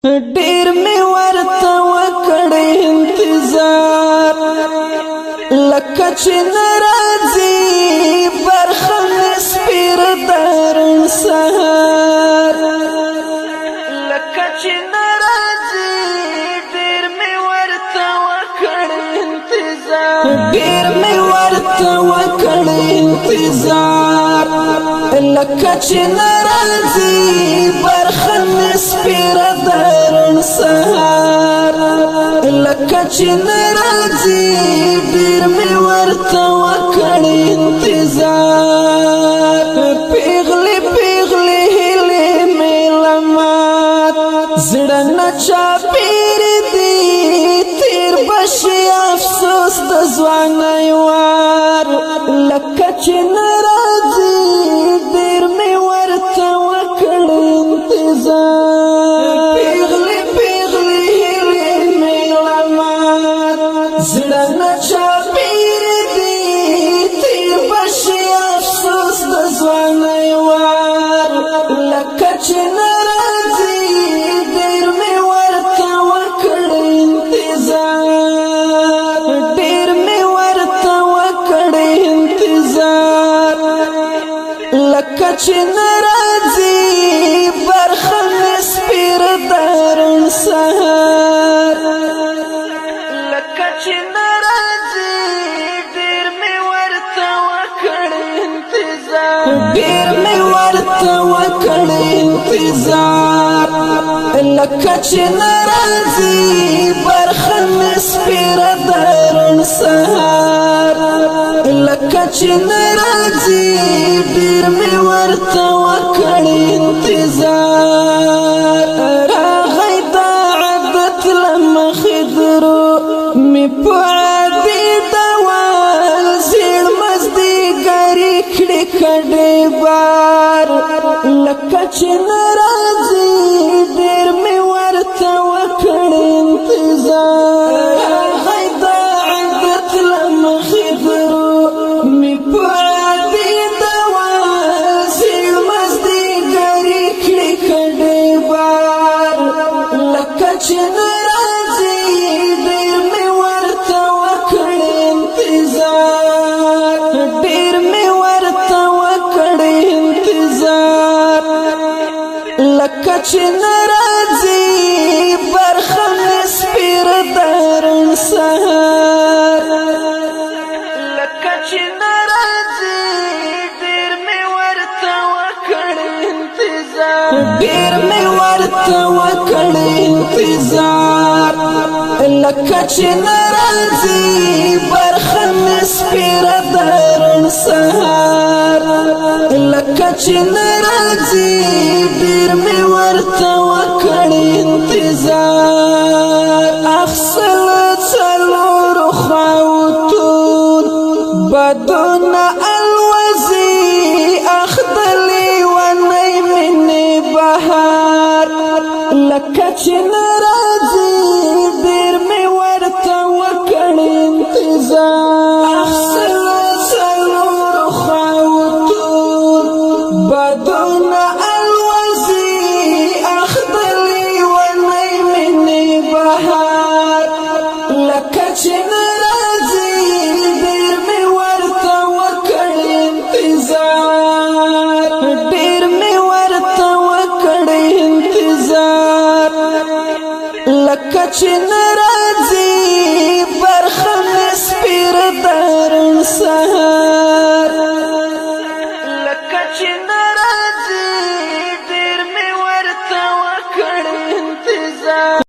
ډیر می ورته وکړ انتظار لکه چې ناراضي برخه سپیر دارن سهار لکه چې ناراضي ډیر می ورته وکړ انتظار ډیر می ورته وکړ انتظار لکه چې ناراضي برخه سپیر دارن سهار لکه چې ناراضي ډیر می ورته وکړ انتظار پیغلی پیغلی هیلې مې لمات زړه نه چاپېر دي تیر بشي افسوس د ځوانۍ وار لکه چې ناراضي ډیر می ورته وکړ انتظار پیغلی پیغلی هیلې مې لمات زړه نه چاپېر دي تیر بشي افسوس د ځوانۍ وار لکه چې ناراضي ډیر می ورته وکړ انتظار ډیر می ورته وکړ انتظار لکه چې ناراضي برخه سپیر دارن سهار لکه چې ناراضي ډیر می ورته وکړ انتظار ډیر می ورته وکړ انتظار لکه چې ناراضي برخه سپیر دارن سهار لکه چې ناراضي ډیر می ورته وکړ انتظار راغی دا عادت لمخې درو می په عادي ډول زیړ مازدیګرې کړې کډې بار لکه چې ناراضي ډیر می ورته وکړ انتظار راغی دا عادت لمخې درو می په عادي ډول زیړ مازدیګرې کړې کډې بار لکه چې ناراضي ډیر می ورته وکړ انتظار ډیر می ورته وکړ انتظار لکه چې ناراضي برخه سپیر دارن سهار لکه چې ناراضي ډیر می ورته وکړ انتظار ډیر می ورته وکړ انتظار لکه چې ناراضي برخه سپیر دارن سهار لکه چې ناراضي ډیر می ورته وکړ انتظار اخسل څلور خواوتون بدون الوزي اخدلی ونی من بهار لکه چې ناراضي ډیر می ورته وکړ انتظار اخسل څلور خواوتون بدون الوزي اخدلی ونی من بهار لکه چې ناراضي ډیر می ورته وکړ انتظار ډیر می ورته وکړ انتظار لکه چې ناراضي